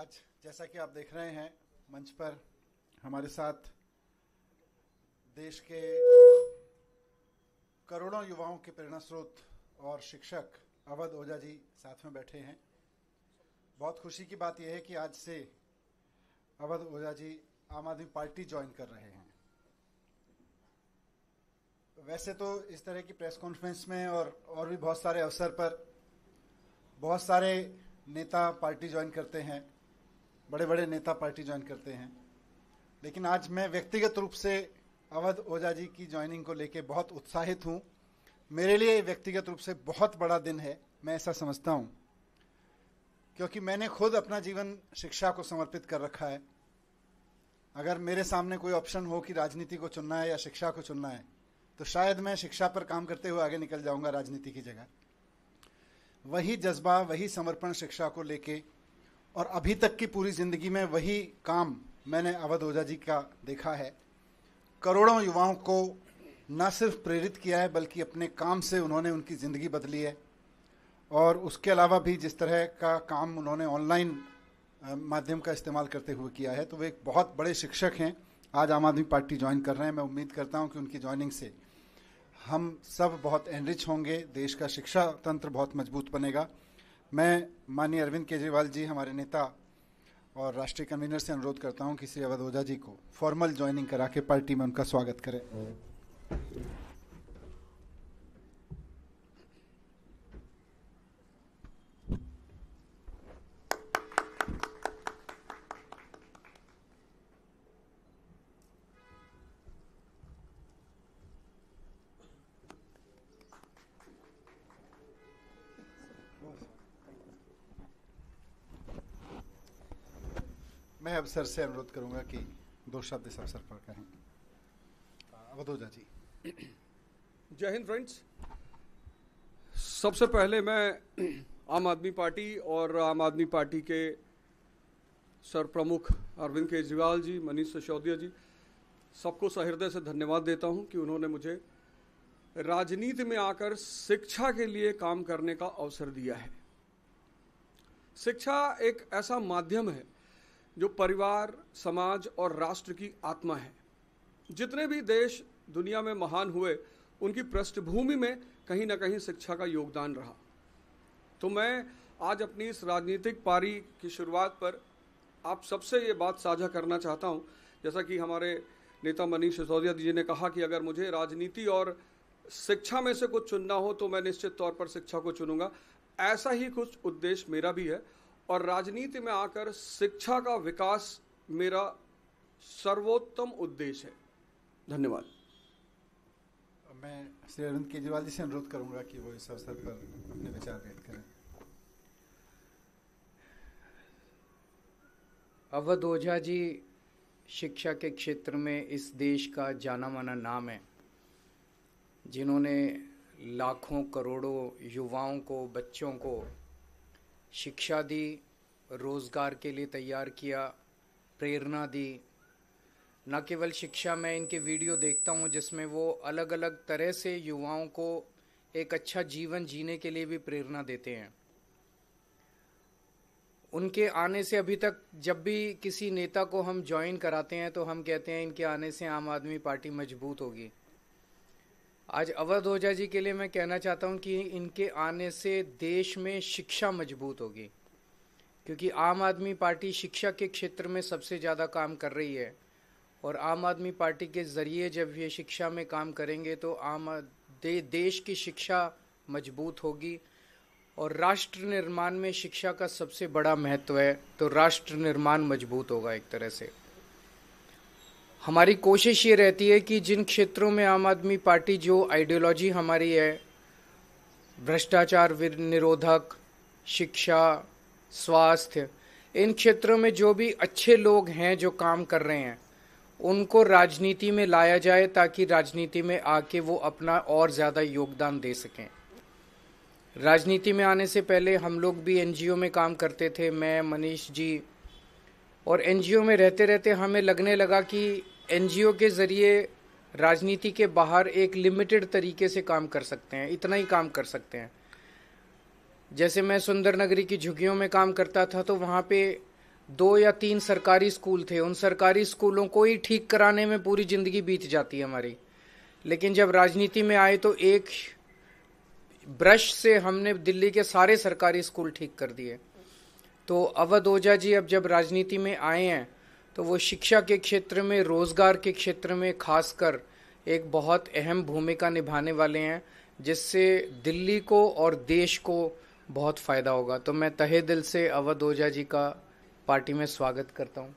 आज जैसा कि आप देख रहे हैं मंच पर हमारे साथ देश के करोड़ों युवाओं के प्रेरणा स्रोत और शिक्षक अवध ओझा जी साथ में बैठे हैं। बहुत खुशी की बात यह है कि आज से अवध ओझा जी आम आदमी पार्टी ज्वाइन कर रहे हैं। वैसे तो इस तरह की प्रेस कॉन्फ्रेंस में और भी बहुत सारे अवसर पर बहुत सारे नेता पार्टी ज्वाइन करते हैं, बड़े बड़े नेता पार्टी ज्वाइन करते हैं, लेकिन आज मैं व्यक्तिगत रूप से अवध ओझा जी की ज्वाइनिंग को लेकर बहुत उत्साहित हूं। मेरे लिए व्यक्तिगत रूप से बहुत बड़ा दिन है, मैं ऐसा समझता हूं, क्योंकि मैंने खुद अपना जीवन शिक्षा को समर्पित कर रखा है। अगर मेरे सामने कोई ऑप्शन हो कि राजनीति को चुनना है या शिक्षा को चुनना है, तो शायद मैं शिक्षा पर काम करते हुए आगे निकल जाऊंगा राजनीति की जगह। वही जज्बा, वही समर्पण शिक्षा को लेके और अभी तक की पूरी जिंदगी में वही काम मैंने अवध ओझा जी का देखा है। करोड़ों युवाओं को न सिर्फ प्रेरित किया है, बल्कि अपने काम से उन्होंने उनकी ज़िंदगी बदली है। और उसके अलावा भी जिस तरह का काम उन्होंने ऑनलाइन माध्यम का इस्तेमाल करते हुए किया है, तो वे एक बहुत बड़े शिक्षक हैं। आज आम आदमी पार्टी ज्वाइन कर रहे हैं। मैं उम्मीद करता हूं कि उनकी ज्वाइनिंग से हम सब बहुत एनरिच होंगे, देश का शिक्षा तंत्र बहुत मजबूत बनेगा। मैं माननीय अरविंद केजरीवाल जी, हमारे नेता और राष्ट्रीय कन्वीनर से अनुरोध करता हूं कि श्री अवध ओझा जी को फॉर्मल ज्वाइनिंग करा के पार्टी में उनका स्वागत करें। मैं अब सर से अनुरोध करूंगा कि 2 शब्द इस अवसर पर कहें। अवध ओझा जी। जय हिंद फ्रेंड्स। सबसे पहले मैं आम आदमी पार्टी और आम आदमी पार्टी के सर प्रमुख अरविंद केजरीवाल जी, मनीष सिसोदिया जी, सबको सहृदय से धन्यवाद देता हूं कि उन्होंने मुझे राजनीति में आकर शिक्षा के लिए काम करने का अवसर दिया है। शिक्षा एक ऐसा माध्यम है जो परिवार, समाज और राष्ट्र की आत्मा है। जितने भी देश दुनिया में महान हुए, उनकी पृष्ठभूमि में कहीं ना कहीं शिक्षा का योगदान रहा। तो मैं आज अपनी इस राजनीतिक पारी की शुरुआत पर आप सबसे ये बात साझा करना चाहता हूँ। जैसा कि हमारे नेता मनीष सिसोदिया जी ने कहा कि अगर मुझे राजनीति और शिक्षा में से कुछ चुनना हो तो मैं निश्चित तौर पर शिक्षा को चुनूंगा। ऐसा ही कुछ उद्देश्य मेरा भी है और राजनीति में आकर शिक्षा का विकास मेरा सर्वोत्तम उद्देश्य है। धन्यवाद। मैं श्री अरविंद केजरीवाल जी से अनुरोध करूंगा कि वो इस अवसर पर अपने विचार व्यक्त करें। अवध ओझा जी शिक्षा के क्षेत्र में इस देश का जाना माना नाम है, जिन्होंने लाखों करोड़ों युवाओं को, बच्चों को शिक्षा दी, रोज़गार के लिए तैयार किया, प्रेरणा दी। न केवल शिक्षा, मैं इनके वीडियो देखता हूँ जिसमें वो अलग अलग तरह से युवाओं को एक अच्छा जीवन जीने के लिए भी प्रेरणा देते हैं। उनके आने से अभी तक जब भी किसी नेता को हम ज्वाइन कराते हैं तो हम कहते हैं इनके आने से आम आदमी पार्टी मजबूत होगी। आज अवध ओझा जी के लिए मैं कहना चाहता हूं कि इनके आने से देश में शिक्षा मजबूत होगी, क्योंकि आम आदमी पार्टी शिक्षा के क्षेत्र में सबसे ज़्यादा काम कर रही है। और आम आदमी पार्टी के ज़रिए जब ये शिक्षा में काम करेंगे तो देश की शिक्षा मजबूत होगी। और राष्ट्र निर्माण में शिक्षा का सबसे बड़ा महत्व है, तो राष्ट्र निर्माण मजबूत होगा एक तरह से। हमारी कोशिश ये रहती है कि जिन क्षेत्रों में आम आदमी पार्टी, जो आइडियोलॉजी हमारी है, भ्रष्टाचार निरोधक, शिक्षा, स्वास्थ्य, इन क्षेत्रों में जो भी अच्छे लोग हैं जो काम कर रहे हैं, उनको राजनीति में लाया जाए ताकि राजनीति में आके वो अपना और ज़्यादा योगदान दे सकें। राजनीति में आने से पहले हम लोग भी एनजीओ में काम करते थे, मैं, मनीष जी, और एनजीओ में रहते रहते हमें लगने लगा कि एनजीओ के ज़रिए राजनीति के बाहर एक लिमिटेड तरीके से काम कर सकते हैं, इतना ही काम कर सकते हैं। जैसे मैं सुंदर नगरी की झुग्गियों में काम करता था तो वहाँ पे 2 या 3 सरकारी स्कूल थे, उन सरकारी स्कूलों को ही ठीक कराने में पूरी जिंदगी बीत जाती है हमारी। लेकिन जब राजनीति में आए तो एक ब्रश से हमने दिल्ली के सारे सरकारी स्कूल ठीक कर दिए। तो अवध ओझा जी अब जब राजनीति में आए हैं तो वो शिक्षा के क्षेत्र में, रोजगार के क्षेत्र में खासकर एक बहुत अहम भूमिका निभाने वाले हैं, जिससे दिल्ली को और देश को बहुत फायदा होगा। तो मैं तहे दिल से अवध ओझा जी का पार्टी में स्वागत करता हूं।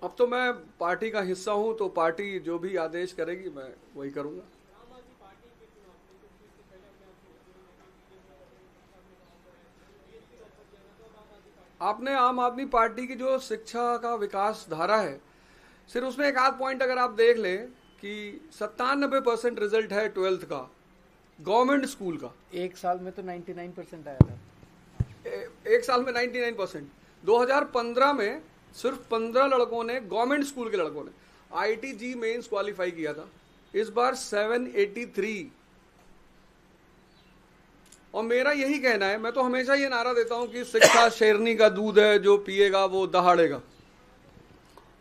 अब तो मैं पार्टी का हिस्सा हूं, तो पार्टी जो भी आदेश करेगी मैं वही करूंगा। आपने आम आदमी पार्टी की जो शिक्षा का विकास धारा है, सिर्फ उसमें एक आध पॉइंट अगर आप देख लें कि 97% रिजल्ट है 12th का गवर्नमेंट स्कूल का। एक साल में तो 99% आया था। एक साल में 99%। 2015 में सिर्फ 15 लड़कों ने, गवर्नमेंट स्कूल के लड़कों ने IIT मेंस क्वालिफाई किया था। इस बार 783। और मेरा यही कहना है, मैं तो हमेशा ये नारा देता हूं कि शिक्षा शेरनी का दूध है, जो पिएगा वो दहाड़ेगा।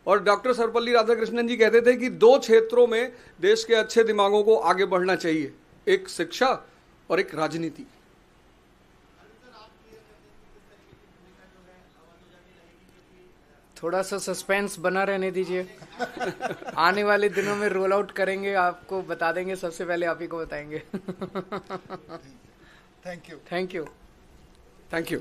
और डॉक्टर सर्वपल्ली राधाकृष्णन जी कहते थे कि 2 क्षेत्रों में देश के अच्छे दिमागों को आगे बढ़ना चाहिए, एक शिक्षा और एक राजनीति। थोड़ा सा सस्पेंस बना रहने दीजिए। आने वाले दिनों में रोल आउट करेंगे, आपको बता देंगे, सबसे पहले आप ही को बताएंगे। Thank you. Thank you. Thank you.